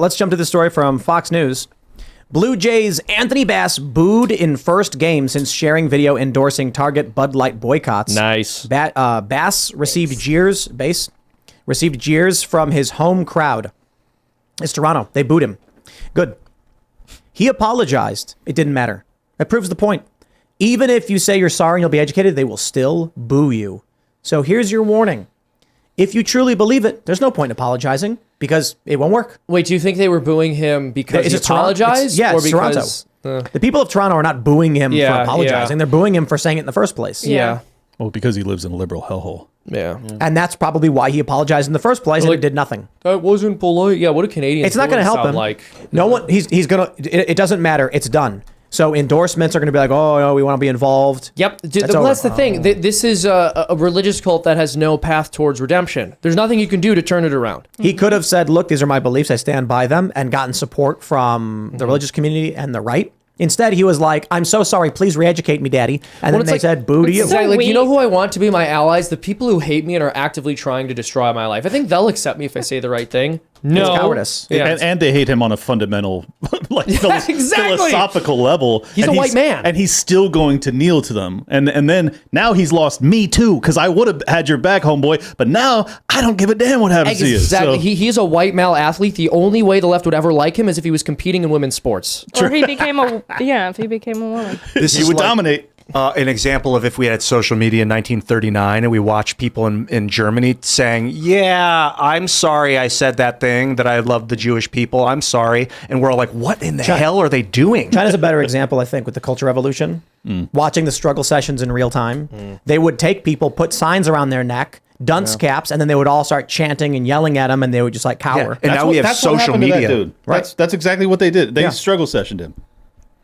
Let's jump to the story from Fox News. Blue Jays' Anthony Bass booed in first game since sharing video endorsing Target Bud Light boycotts. Nice. Bass received jeers from his home crowd. It's Toronto. They booed him. Good. He apologized. It didn't matter. That proves the point. Even if you say you're sorry and you'll be educated, they will still boo you. So here's your warning. If you truly believe it, there's no point in apologizing because it won't work. Wait, do you think they were booing him because he apologized? Yeah, or it's because, Toronto. The people of Toronto are not booing him for apologizing. They're booing him for saying it in the first place. Yeah. Well, because he lives in a liberal hellhole. Yeah. And that's probably why he apologized in the first place, and it did nothing. That wasn't polite. Yeah, what do Canadians It's not going to help him. like? No one, he's going to, it doesn't matter. It's done. So endorsements are going to be like, oh, no, we want to be involved. Yep. That's the thing. This is a religious cult that has no path towards redemption. There's nothing you can do to turn it around. He could have said, look, these are my beliefs. I stand by them, and gotten support from the religious community and the right. Instead, he was like, I'm so sorry. Please re-educate me, Daddy. And then they said, boo to you. Exactly. Like, you know who I want to be my allies? The people who hate me and are actively trying to destroy my life. I think they'll accept me if I say the right thing. No. It's cowardice. Yeah. And they hate him on a fundamental, philosophical level. He's a white man. And he's still going to kneel to them. And then now he's lost me too, because I would have had your back, homeboy. But now I don't give a damn what happens to you. Exactly. So. He's a white male athlete. The only way the left would ever like him is if he was competing in women's sports. Or if he became a woman. He would dominate. An example of if we had social media in 1939 and we watched people in Germany saying, yeah, I'm sorry I said that thing, that I love the Jewish people. I'm sorry. And we're all like, what in the hell are they doing? China's a better example, I think, with the Culture Revolution. Watching the struggle sessions in real time. They would take people, put signs around their neck, dunce caps, and then they would all start chanting and yelling at them, and they would just like cower. And now we have social media. Dude. Right. That's exactly what they did. They struggle sessioned him.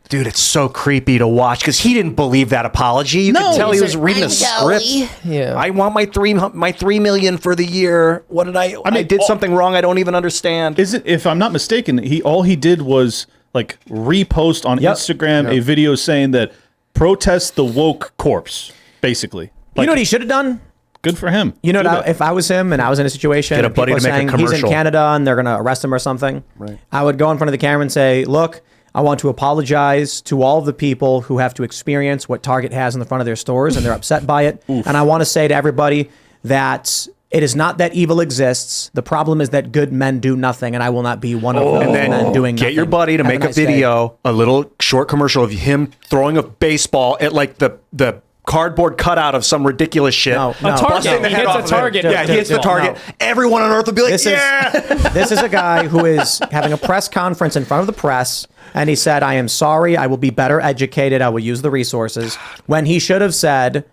Dude, it's so creepy to watch because he didn't believe that apology. You could tell he was reading a script. Yeah. I want my $3 million for the year. What did I did something wrong I don't even understand. Is it, if I'm not mistaken, all he did was like repost on Instagram a video saying that protest the woke corpse, basically. Like, you know what he should have done? Good for him. You know, if I was him and I was in a situation, Get a buddy people to make a saying he's in commercial. Canada and they're going to arrest him or something, I would go in front of the camera and say, look, I want to apologize to all of the people who have to experience what Target has in the front of their stores and they're upset by it. And I want to say to everybody that it is not that evil exists. The problem is that good men do nothing, and I will not be one of those men doing nothing. Get your buddy to make a video, a little short commercial of him throwing a baseball at like the cardboard cutout of some ridiculous shit. No. A target. The He head hits off a of it. target. Yeah, he hits the target. No. Everyone on earth would be like, This is a guy who is having a press conference in front of the press, and he said, I am sorry, I will be better educated, I will use the resources, when he should have said,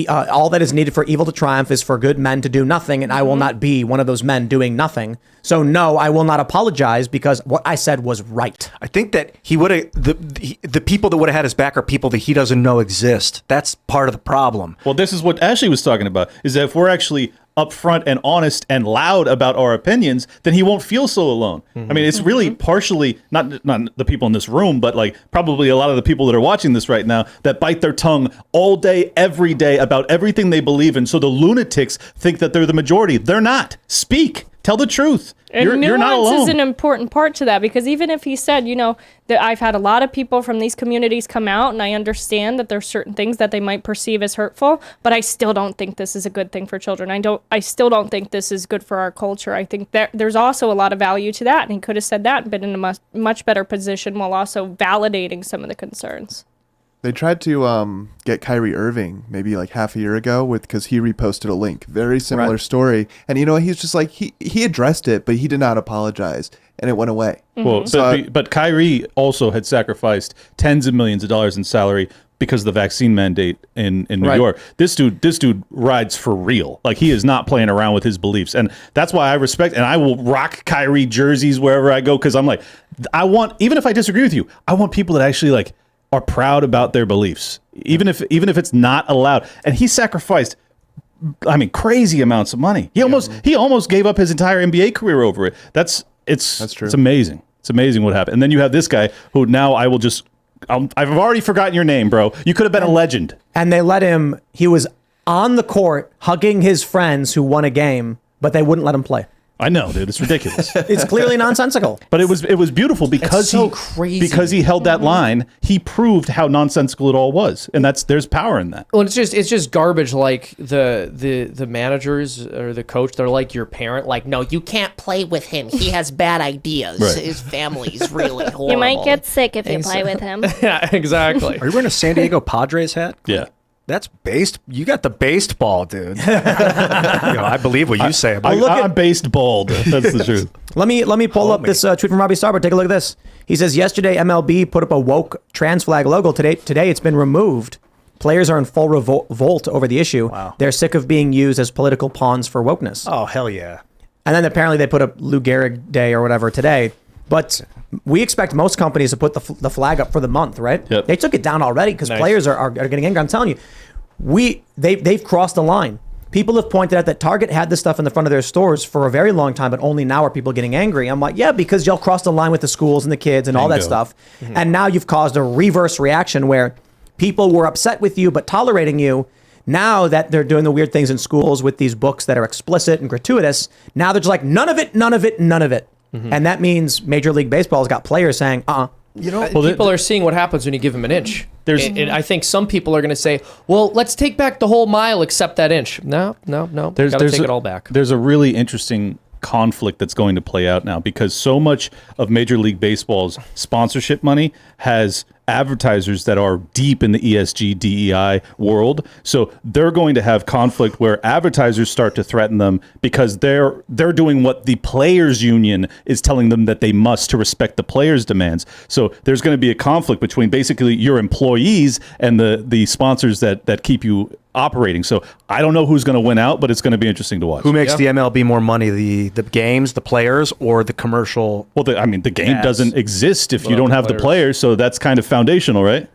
all that is needed for evil to triumph is for good men to do nothing, and I will not be one of those men doing nothing. So no, I will not apologize because what I said was right. I think that he would have the people that would have had his back are people that he doesn't know exist. That's part of the problem. Well, this is what Ashley was talking about, is that if we're actually upfront and honest and loud about our opinions, then he won't feel so alone. I mean, it's really partially not the people in this room, but like probably a lot of the people that are watching this right now that bite their tongue all day, every day about everything they believe in. So the lunatics think that they're the majority. They're not. Speak. Tell the truth. And you're not alone. nuance is an important part to that, because even if he said, you know, that I've had a lot of people from these communities come out and I understand that there's certain things that they might perceive as hurtful, but I still don't think this is a good thing for children. I still don't think this is good for our culture. I think that there's also a lot of value to that, and he could have said that and been in a much better position while also validating some of the concerns. They tried to get Kyrie Irving maybe like half a year ago because he reposted a link. Very similar story. And, you know, he's just like, he addressed it, but he did not apologize. And it went away. Well, but Kyrie also had sacrificed tens of millions of dollars in salary because of the vaccine mandate in New York. This dude rides for real. Like, he is not playing around with his beliefs. And that's why I respect, and I will rock Kyrie jerseys wherever I go, because I'm like, even if I disagree with you, I want people that actually like are proud about their beliefs, even if it's not allowed. And he sacrificed, I mean, crazy amounts of money. He almost gave up his entire NBA career over it. That's true. It's amazing. It's amazing what happened. And then you have this guy who now I've already forgotten your name, bro. You could have been a legend. And they let him. He was on the court hugging his friends who won a game, but they wouldn't let him play. I know, dude. It's ridiculous. It's clearly nonsensical. But it was beautiful because so crazy. because he held that line. He proved how nonsensical it all was, and there's power in that. Well, it's just garbage. Like the managers or the coach, they're like your parent. Like, no, you can't play with him. He has bad ideas. Right. His family's really horrible. You might get sick if you play with him. Yeah, exactly. Are you wearing a San Diego Padres hat? Yeah. That's based. You got the based ball, dude. I believe what you say about I'm based bald. That's the truth. Let me pull up this tweet from Robbie Starbuck. Take a look at this. He says, yesterday MLB put up a woke trans flag logo. Today it's been removed. Players are in full revolt over the issue. Wow. They're sick of being used as political pawns for wokeness. Oh, hell yeah. And then apparently they put up Lou Gehrig Day or whatever today. But we expect most companies to put the flag up for the month, right? Yep. They took it down already because players are getting angry. I'm telling you, they've crossed the line. People have pointed out that Target had this stuff in the front of their stores for a very long time, but only now are people getting angry. I'm like, yeah, because y'all crossed the line with the schools and the kids and all that stuff. Mm-hmm. And now you've caused a reverse reaction where people were upset with you but tolerating you. Now that they're doing the weird things in schools with these books that are explicit and gratuitous, now they're just like, none of it, none of it, none of it. Mm-hmm. And that means Major League Baseball has got players saying, people are seeing what happens when you give them an inch. And I think some people are going to say, well, let's take back the whole mile except that inch. No. Got to take it all back. There's a really interesting conflict that's going to play out now because so much of Major League Baseball's sponsorship money has advertisers that are deep in the ESG DEI world. So they're going to have conflict where advertisers start to threaten them because they're doing what the players union is telling them that they must to respect the players' demands. So there's going to be a conflict between basically your employees and the sponsors that keep you operating. So I don't know who's going to win out, but it's going to be interesting to watch. Who makes the MLB more money, the games, the players, or the commercial? Well, the game ads? doesn't exist if you don't have the players, so that's kind of foundational, right?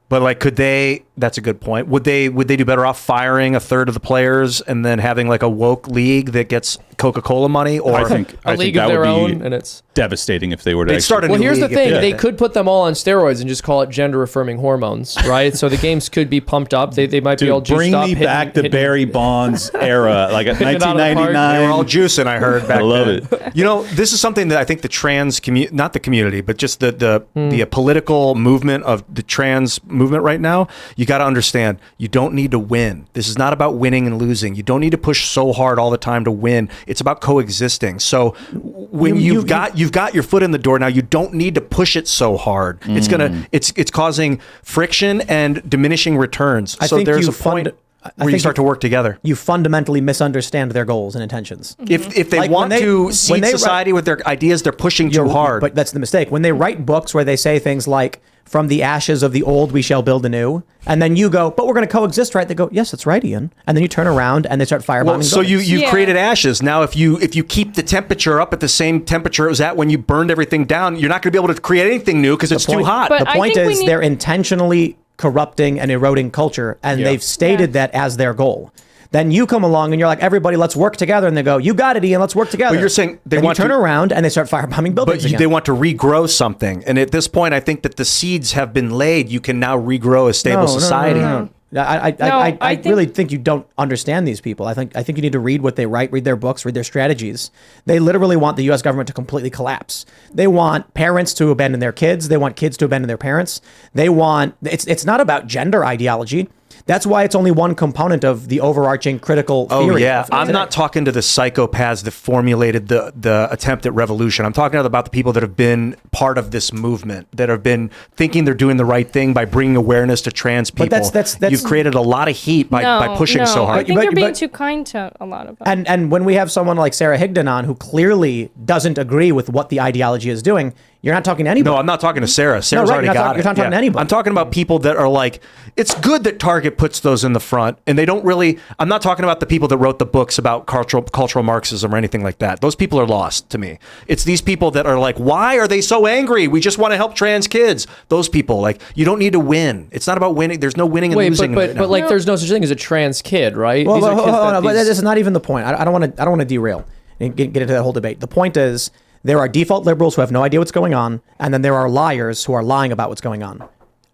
But like, could they? That's a good point. Would they do better off firing a third of the players and then having like a woke league that gets Coca-Cola money? Or I think league that of their would be own, and it's devastating if they were to. They'd start a new well, here's the league thing: if they could put them all on steroids and just call it gender-affirming hormones, right? So the games could be pumped up. They might be all juiced bring up. me back the Barry Bonds era, like at Hitting it out of the park. 1999. They were all juicing, I heard back I love then. it. You know, this is something that I think the trans community, not the community, but just the political movement of the trans movement right now, you got to understand, you don't need to win. This is not about winning and losing. You don't need to push so hard all the time to win. It's about coexisting. So when you've got your foot in the door now, you don't need to push it so hard. It's causing friction and diminishing returns. I So think there's you a point I where you think start to work together. you fundamentally misunderstand their goals and intentions. If they Like, want when to they seed write- society with their ideas, they're pushing too hard. But that's the mistake. When they write books where they say things like, from the ashes of the old, we shall build anew. And then you go, but we're going to coexist, right? They go, yes, that's right, Ian. And then you turn around and they start firebombing. Well, so buildings. you've Yeah. created ashes. Now, if you keep the temperature up at the same temperature it was at when you burned everything down, you're not going to be able to create anything new because it's too hot. But The I point think we is need- they're intentionally corrupting and eroding culture, and they've stated that as their goal. Then you come along and you're like, everybody, let's work together. And they go, you got it, Ian, let's work together. But you're saying they Then want you turn to- around and they start firebombing buildings But again. they want to regrow something. And at this point, I think that the seeds have been laid. You can now regrow a stable society. No. I think- really think you don't understand these people. I think you need to read what they write, read their books, read their strategies. They literally want the U.S. government to completely collapse. They want parents to abandon their kids. They want kids to abandon their parents. They want it's not about gender ideology. That's why it's only one component of the overarching critical theory. Oh, yeah. of I'm today. not talking to the psychopaths that formulated the attempt at revolution. I'm talking about the people that have been part of this movement, that have been thinking they're doing the right thing by bringing awareness to trans people. But that's You've created a lot of heat by pushing so hard. I think But- you're being but- too kind to a lot of them. And when we have someone like Sarah Higdon on who clearly doesn't agree with what the ideology is doing, you're not talking to anybody. No, I'm not talking to Sarah. Sarah's right, already you're not got talking- it. you're not talking to anybody. I'm talking about people that are like, it's good that Target puts those in the front, and they don't really. I'm not talking about the people that wrote the books about cultural Marxism or anything like that. Those people are lost to me. It's these people that are like, why are they so angry? We just want to help trans kids. Those people, like, you don't need to win. It's not about winning. There's no winning and Wait, losing. but like, there's no such thing as a trans kid, right? Well, These are kids that but these- this is not even the point. I don't want to derail and get into that whole debate. The point is, there are default liberals who have no idea what's going on, and then there are liars who are lying about what's going on.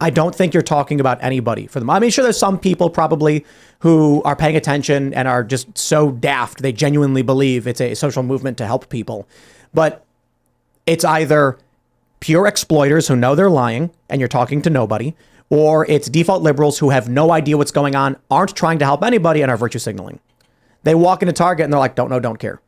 I don't think you're talking about anybody for them. I mean, sure, there's some people probably who are paying attention and are just so daft. They genuinely believe it's a social movement to help people. But it's either pure exploiters who know they're lying and you're talking to nobody, or it's default liberals who have no idea what's going on, aren't trying to help anybody, and are virtue signaling. They walk into Target and they're like, don't know, don't care.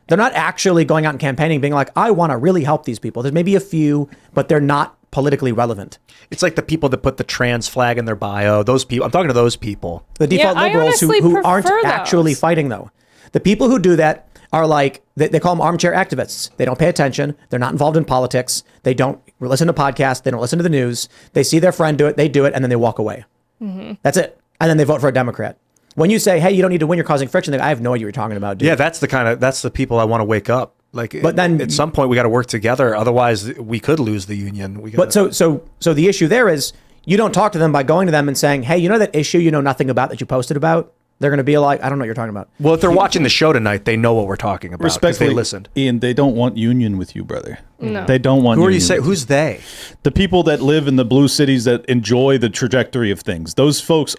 They're not actually going out and campaigning, being like, I want to really help these people. There's maybe a few, but they're not politically relevant. It's like the people that put the trans flag in their bio. Those people. I'm talking to those people. The default liberals who aren't actually fighting, though. The people who do that are like, they call them armchair activists. They don't pay attention. They're not involved in politics. They don't listen to podcasts. They don't listen to the news. They see their friend do it. They do it. And then they walk away. Mm-hmm. That's it. And then they vote for a Democrat. When you say, hey, you don't need to win, you're causing friction, I have no idea what you're talking about, dude. Yeah, that's the people I want to wake up. Like, but then at some point we got to work together. Otherwise, we could lose the union. But so the issue there is you don't talk to them by going to them and saying, hey, you know that issue you know nothing about that you posted about? They're going to be like, I don't know what you're talking about. Well, if they're watching the show tonight, they know what we're talking about. Respectfully, they listened. Ian, they don't want union with you, brother. No. They don't want Who are union you saying? Who's they? The people that live in the blue cities that enjoy the trajectory of things. Those folks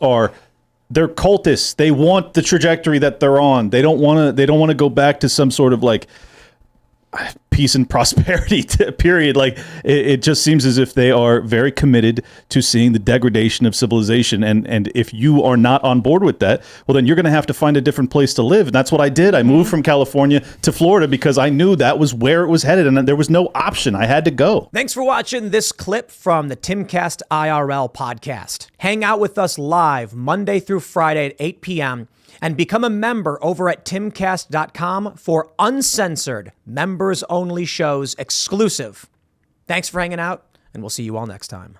they're cultists. They want the trajectory that they're on. They don't want to go back to some sort of like peace and prosperity period. Like it just seems as if they are very committed to seeing the degradation of civilization. And if you are not on board with that, well, then you're going to have to find a different place to live. And that's what I did. I moved from California to Florida because I knew that was where it was headed and there was no option. I had to go. Thanks for watching this clip from the Timcast IRL podcast. Hang out with us live Monday through Friday at 8 p.m. and become a member over at timcast.com for uncensored, members-only shows exclusive. Thanks for hanging out, and we'll see you all next time.